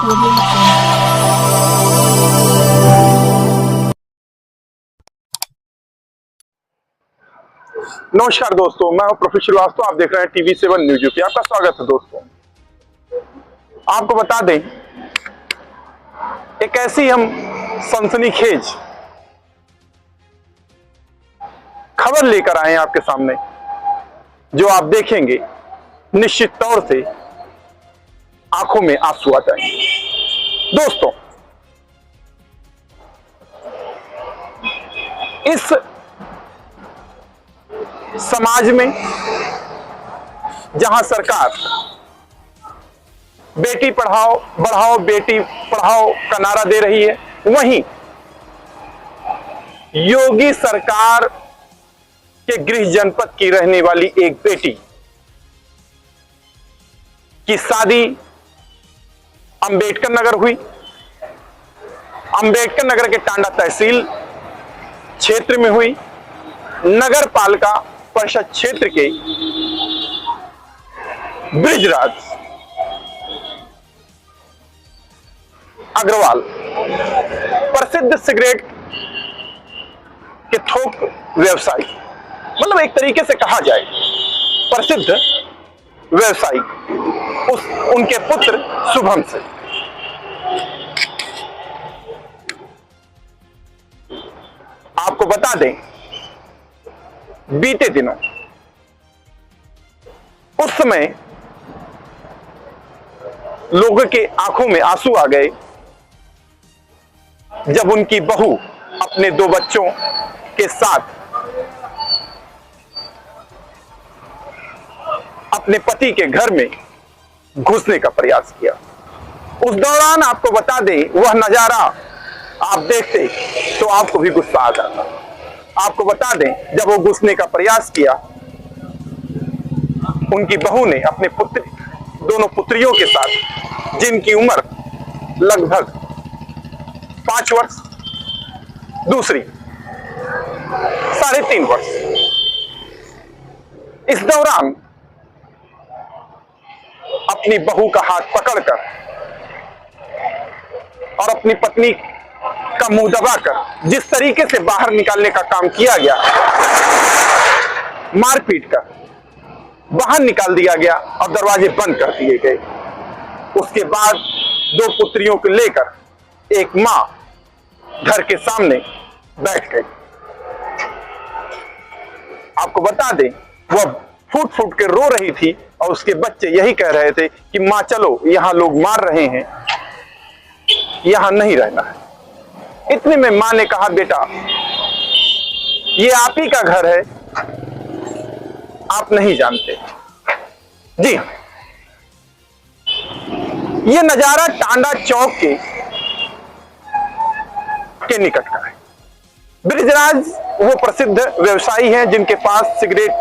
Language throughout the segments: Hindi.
Audio Jungle। नमस्कार दोस्तों, मैं हूं प्रोफेसर श्रीवास्तव। आप देख रहे हैं TV7 न्यूज यूपी। आपका स्वागत है दोस्तों। आपको बता दें, एक ऐसी हम सनसनीखेज खबर लेकर आए हैं आपके सामने, जो आप देखेंगे निश्चित तौर से आंखों में आंसू आ जाएंगे। दोस्तों, इस समाज में जहां सरकार बेटी पढ़ाओ बढ़ाओ बेटी पढ़ाओ का नारा दे रही है, वहीं योगी सरकार के गृह जनपद की रहने वाली एक बेटी की शादी अंबेडकर नगर हुई। अंबेडकर नगर के टांडा तहसील क्षेत्र में हुई। नगर पालिका परिषद क्षेत्र के बृजराज अग्रवाल प्रसिद्ध सिगरेट के थोक व्यवसायी, मतलब एक तरीके से कहा जाए प्रसिद्ध व्यवसायी, उनके पुत्र शुभम से आपको बता दें, बीते दिनों उस समय लोगों के आंखों में आंसू आ गए जब उनकी बहू अपने 2 बच्चों के साथ अपने पति के घर में घुसने का प्रयास किया। उस दौरान आपको बता दें, वह नजारा आप देखते तो आपको भी गुस्सा आ जाता। आपको बता दें, जब वो घुसने का प्रयास किया, उनकी बहू ने अपने दोनों पुत्रियों के साथ, जिनकी उम्र लगभग 5 वर्ष, दूसरी 3.5 वर्ष, इस दौरान अपनी बहू का हाथ पकड़कर और अपनी पत्नी का मुंह दबाकर जिस तरीके से बाहर निकालने का काम किया गया, मारपीट कर बाहर निकाल दिया गया और दरवाजे बंद कर दिए गए। उसके बाद 2 पुत्रियों को लेकर एक मां घर के सामने बैठ गई। आपको बता दें, वह फूट फूट के रो रही थी और उसके बच्चे यही कह रहे थे कि मां चलो, यहां लोग मार रहे हैं, यहां नहीं रहना है। इतने में मां ने कहा, बेटा ये आप ही का घर है, आप नहीं जानते। जी हाँ, ये नजारा टांडा चौक के निकट का है। बृजराज वो प्रसिद्ध व्यवसायी हैं जिनके पास सिगरेट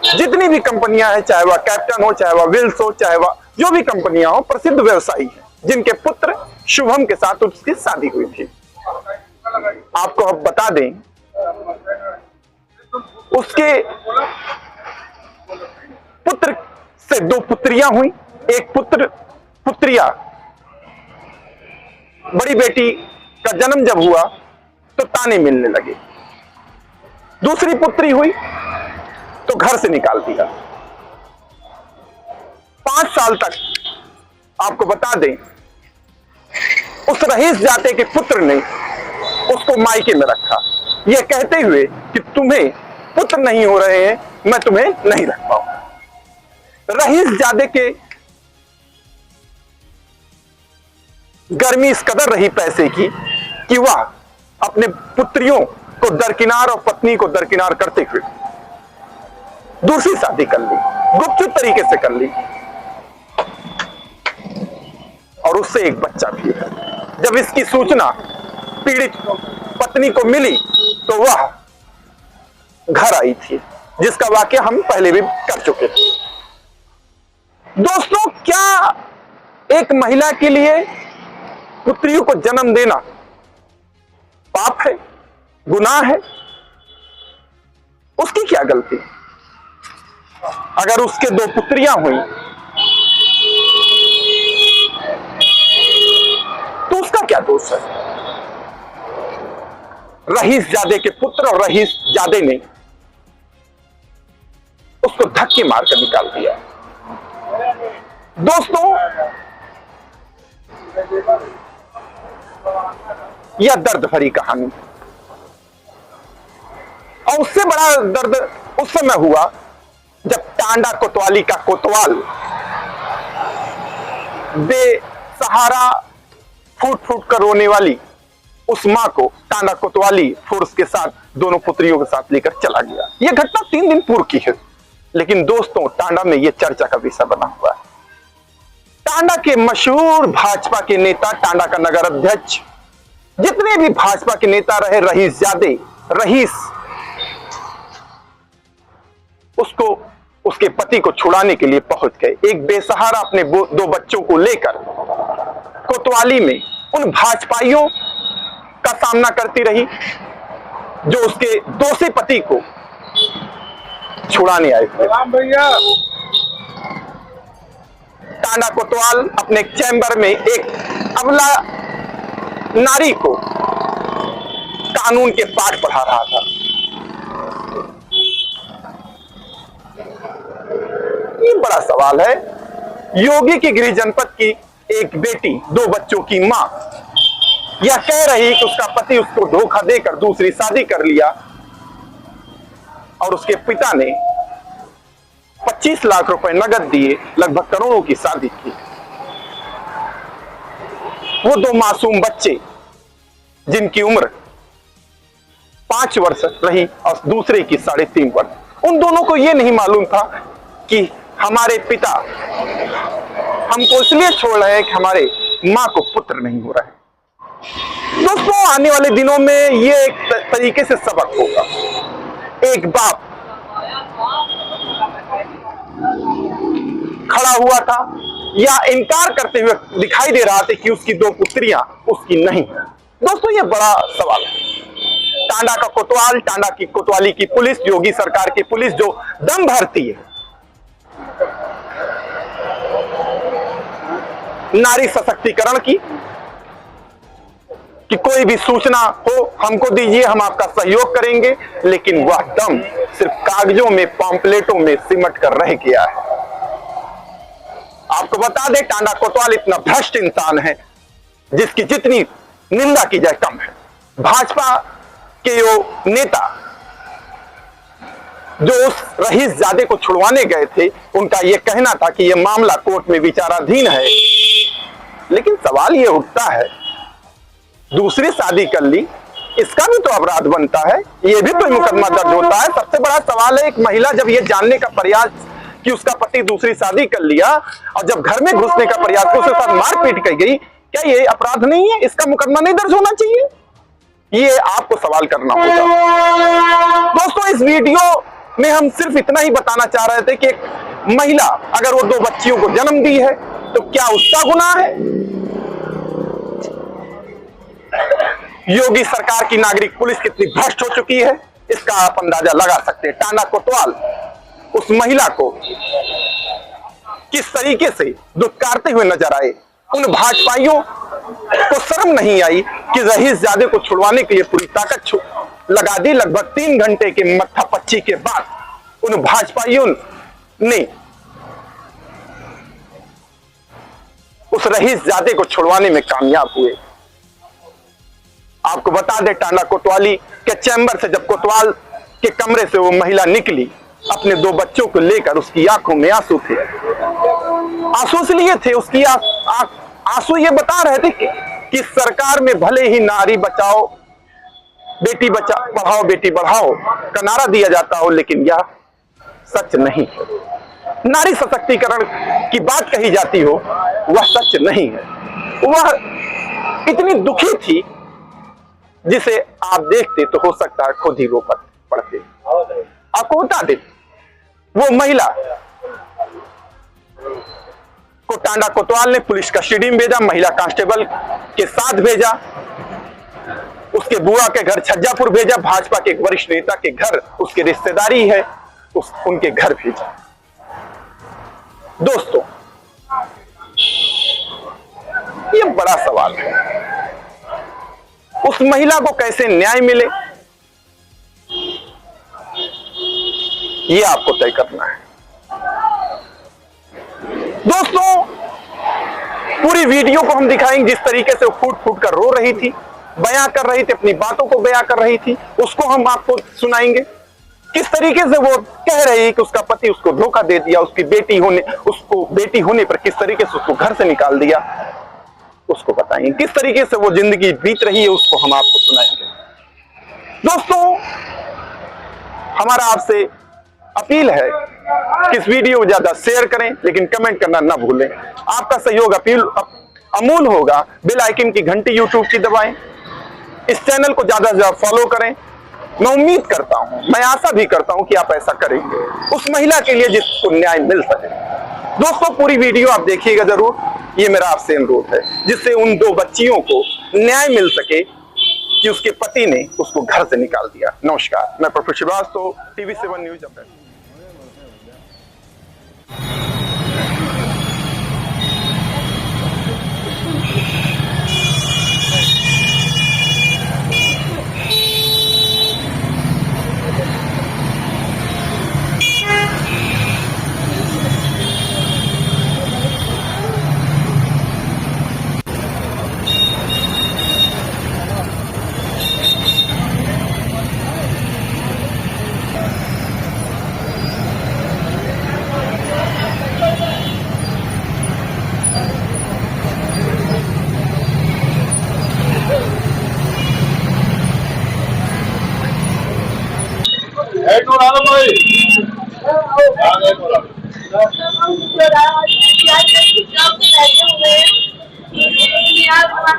जितनी भी कंपनियां हैं, चाहे वह कैप्टन हो, चाहे वह विल्स हो, चाहे वह जो भी कंपनियां हो, प्रसिद्ध व्यवसायी हैं, जिनके पुत्र शुभम के साथ उसकी शादी हुई थी। आपको अब बता दें, उसके पुत्र से 2 पुत्रियां हुई। एक पुत्रिया, बड़ी बेटी का जन्म जब हुआ तो ताने मिलने लगे। दूसरी पुत्री हुई तो घर से निकाल दिया। 5 साल तक आपको बता दें, उस रईस जाते के पुत्र ने उसको मायके में रखा, यह कहते हुए कि तुम्हें पुत्र नहीं हो रहे हैं, मैं तुम्हें नहीं रख पाऊंगा। रईस जाते के गर्मी इस कदर रही पैसे की कि वह अपने पुत्रियों को दरकिनार और पत्नी को दरकिनार करते हुए दूसरी शादी कर ली, गुपचुप तरीके से कर ली, और उससे एक बच्चा भी है। जब इसकी सूचना पीड़ित पत्नी को मिली तो वह घर आई थी, जिसका वाकया हम पहले भी कर चुके थे। दोस्तों, क्या एक महिला के लिए पुत्रियों को जन्म देना पाप है, गुनाह है? उसकी क्या गलती? अगर उसके 2 पुत्रियां हुई रईसजादे के पुत्र और रईसजादे ने उसको धक्के मारकर निकाल दिया। दोस्तों, यह दर्द भरी कहानी है और उससे बड़ा दर्द उस समय हुआ जब टांडा कोतवाली का कोतवाल बेसहारा फूट फूट कर रोने वाली उस मां को टांडा कोतवाली फोर्स के साथ दोनों पुत्रियों के साथ लेकर चला गया। यह घटना 3 दिन पूर्व की है, लेकिन दोस्तों टांडा में यह चर्चा का विषय बना हुआ है। टांडा के मशहूर भाजपा के नेता, टांडा का नगर अध्यक्ष, जितने भी भाजपा के नेता रहे, रईसजादे, रईस, उसको उसके पति को छुड़ाने के लिए पहुंच गए। एक बेसहारा अपने 2 बच्चों को लेकर कोतवाली में उन भाजपाइयों का सामना करती रही जो उसके दोषी पति को छुड़ाने आए थे। टांडा कोतवाल अपने चैम्बर में एक अबला नारी को कानून के पाठ पढ़ा रहा था। ये बड़ा सवाल है। योगी की गृह जनपद की एक बेटी, 2 बच्चों की मां, यह कह रही कि उसका पति उसको धोखा देकर दूसरी शादी कर लिया और उसके पिता ने 25 लाख रुपए नगद दिए, लगभग करोड़ों की शादी की। वो 2 मासूम बच्चे जिनकी उम्र 5 वर्ष रही और दूसरे की 3.5 वर्ष, उन दोनों को यह नहीं मालूम था कि हमारे पिता हमको इसलिए छोड़ रहे हैं कि हमारे मां को पुत्र नहीं हो रहा है। दोस्तों, आने वाले दिनों में यह एक तरीके से सबक होगा। एक बाप खड़ा हुआ था या इनकार करते हुए दिखाई दे रहा था कि उसकी 2 पुत्रियां उसकी नहीं है। दोस्तों, यह बड़ा सवाल है। टांडा का कोतवाल, टांडा की कोतवाली की पुलिस, योगी सरकार की पुलिस जो दम भरती है नारी सशक्तिकरण की, कि कोई भी सूचना हो हमको दीजिए, हम आपका सहयोग करेंगे, लेकिन वह दम सिर्फ कागजों में, पॉम्पलेटों में सिमट कर रह गया है। आपको बता दें, टांडा कोतवाल इतना भ्रष्ट इंसान है जिसकी जितनी निंदा की जाए कम है। भाजपा के वो नेता जो उस रईसजादे को छुड़वाने गए थे, उनका यह कहना था कि यह मामला कोर्ट में विचाराधीन है, लेकिन सवाल यह उठता है, दूसरी शादी कर ली, इसका भी तो अपराध बनता है, यह भी तो मुकदमा दर्ज होता है। सबसे बड़ा सवाल है, एक महिला जब यह जानने का प्रयास कि उसका पति दूसरी शादी कर लिया और जब घर में घुसने का प्रयास किया, उसके साथ मारपीट की गई, क्या यह अपराध नहीं है? इसका मुकदमा नहीं दर्ज होना चाहिए? ये आपको सवाल करना होगा। दोस्तों, इस वीडियो में हम सिर्फ इतना ही बताना चाह रहे थे कि एक महिला अगर वो 2 बच्चियों को जन्म दी है तो क्या उसका गुनाह है? योगी सरकार की नागरिक पुलिस कितनी भ्रष्ट हो चुकी है, इसका आप अंदाजा लगा सकते हैं। टांडा कोतवाल उस महिला को किस तरीके से दुत्कारते हुए नजर आए। उन भाजपाइयों को शर्म नहीं आई कि रईसजादे को छुड़वाने के लिए पूरी ताकत लगा दी। लगभग 3 घंटे के मत्थापच्ची के बाद उन भाजपाइयों ने उस रईसजादे को छुड़वाने में कामयाब हुए। आपको बता दें, टांडा कोतवाली के चैम्बर से जब कोतवाल के कमरे से वो महिला निकली, अपने 2 बच्चों को लेकर, उसकी आंखों में आंसू थे। आंसू इसलिए थे, उसकी आंसू ये बता रहे थे कि सरकार में भले ही नारी बचाओ, बेटी पढ़ाओ, बेटी बढ़ाओ का नारा दिया जाता हो, लेकिन यह सच नहीं है। नारी सशक्तिकरण की बात कही जाती हो, वह सच नहीं है। वह इतनी दुखी थी जिसे आप देखते तो हो सकता है खुद ही रो पड़ते। आपको बता दें, वो महिला को टांडा कोतवाल ने पुलिस कस्टडी में भेजा, महिला कांस्टेबल के साथ भेजा, उसके बुआ के घर छज्जापुर भेजा, भाजपा के एक वरिष्ठ नेता के घर, उसके रिश्तेदारी है, उनके घर भेजा। दोस्तों, ये बड़ा सवाल है, उस महिला को कैसे न्याय मिले, ये आपको तय करना है। दोस्तों, पूरी वीडियो को हम दिखाएंगे जिस तरीके से वो फूट फूट कर रो रही थी, बयां कर रही थी, अपनी बातों को बयां कर रही थी, उसको हम आपको सुनाएंगे। किस तरीके से वो कह रही है कि उसका पति उसको धोखा दे दिया, उसकी बेटी होने पर किस तरीके से उसको घर से निकाल दिया, उसको बताएंगे। किस तरीके से वो जिंदगी बीत रही है, उसको हम आपको सुनाएंगे। दोस्तों, हमारा आपसे अपील है कि इस वीडियो को ज्यादा शेयर करें, लेकिन कमेंट करना ना भूलें। आपका सहयोग अमूल होगा। बेल आइकन की घंटी यूट्यूब की दबाएं, इस चैनल को ज्यादा से ज्यादा फॉलो करें। मैं उम्मीद करता हूं, मैं आशा भी करता हूं कि आप ऐसा करेंगे उस महिला के लिए जिसको न्याय मिल सके। दोस्तों, पूरी वीडियो आप देखिएगा जरूर, ये मेरा आपसे अनुरोध है, जिससे उन 2 बच्चियों को न्याय मिल सके कि उसके पति ने उसको घर से निकाल दिया। नमस्कार, मैं professor Srivastava, TV7 news update.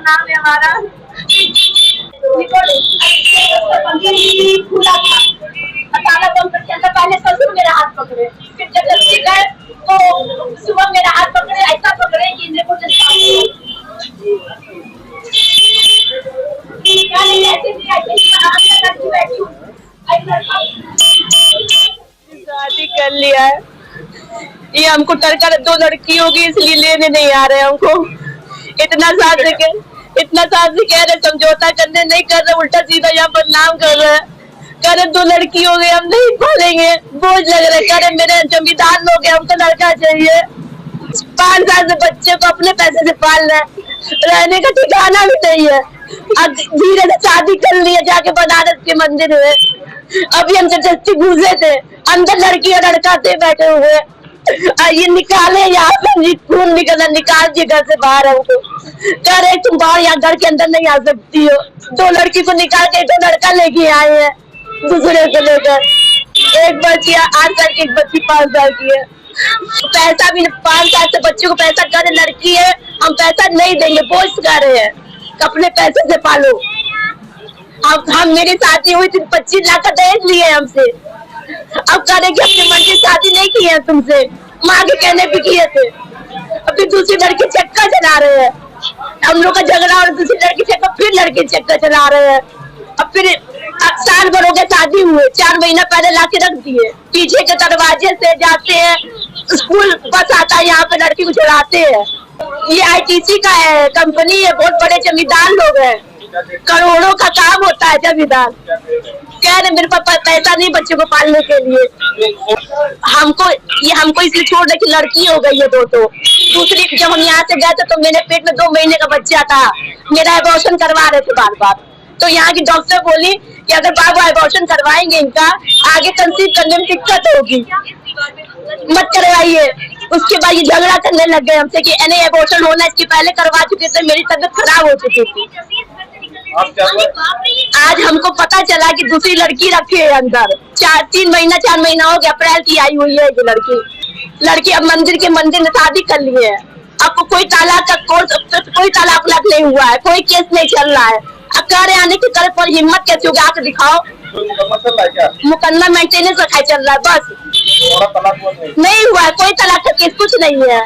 नाम है हमारा खुला था, अचानक बंद करके अंदर पहले ससुर मेरा हाथ पकड़े, फिर जबरदस्ती गए तो सुबह मेरा हाथ पकड़े, ऐसा पकड़े कि मेरे को शादी कर लिया है। ये हमको टरका 2 लड़की होगी इसलिए लेने नहीं आ रहे हमको। इतना साथ से कह रहे समझौता करने नहीं कर रहे, उल्टा सीधा यहाँ पर नाम कर रहे हैं। कह रहे 2 लड़की हो गई, हम नहीं पालेंगे, बोझ लग रहे। कह रहे मेरे जमींदार लोग हैं, हमको लड़का चाहिए। 5 साल से बच्चे को अपने पैसे से पाल रहे, रहने का ठिकाना भी नहीं है। अब धीरे से शादी कर लिया जाके बनारस के मंदिर में। अभी हम जबरदस्ती घुसे थे, अंदर लड़की और लड़का थे बैठे हुए। ये निकाले, यहाँ से खून निकला, निकाल दिए घर से बाहर। हमको कह रहे तुम बाहर, यहाँ घर के अंदर नहीं आ सकती हो। 2 लड़की को निकाल के 2 लड़का लेके आए हैं दूसरे को लेकर। एक बच्ची 8 साल की, एक बच्ची 5 साल की है। पैसा भी 5 साल से बच्चे को पैसा कर, लड़की है हम पैसा नहीं देंगे, बोझ कर रहे हैं, अपने पैसे से पालो। अब हम मेरी शादी हुई थी, 25 लाख का दहेज लिए हमसे। अब कह रहे कि अपनी मन की शादी नहीं की है तुमसे, माँ के कहने पे किए थे। अभी दूसरी लड़की चक्का चला रहे हैं, हम लोग का झगड़ा और दूसरी लड़की चक्का, फिर लड़की चक्का चला रहे हैं। अब फिर साल भर हो गए शादी हुए, 4 महीना पहले ला के रख दिए। पीछे के दरवाजे से जाते हैं, स्कूल बस आता है, यहाँ पे लड़की को चढ़ाते हैं। ये ITC का है, कंपनी है, बहुत बड़े जमींदार लोग हैं, करोड़ों का काम होता है। जमींदार कह रहे मेरे पास पैसा नहीं बच्चे को पालने के लिए। हमको इसलिए छोड़ दे कि लड़की हो गई है 2 तो। दूसरी, जब हम यहाँ से गए थे तो मेरे पेट में 2 महीने का बच्चा था, मेरा एबॉर्शन करवा रहे थे बार। तो यहाँ की डॉक्टर बोली कि अगर बाबू एबॉर्शन करवाएंगे इनका, आगे कंसीव करने में दिक्कत होगी, मत करवाइए। उसके बाद ये झगड़ा करने लग गए हमसे कि नहीं एबॉर्शन होना, इसके पहले करवा चुके थे, मेरी तबीयत खराब हो चुकी थी। आज हमको पता चला कि दूसरी लड़की रखी है अंदर। 4 महीना हो गया, अप्रैल की आई हुई है ये लड़की। अब मंदिर में शादी कर ली है। आपको कोई तालाक नहीं हुआ है, कोई केस नहीं चल रहा है। अब कह रहे आने की तरफ पर हिम्मत कैसे होगी, आके दिखाओ। मुकदमा मेंटेनेंस रखा चल रहा है, बस नहीं हुआ है, कोई तलाक का केस कुछ नहीं है।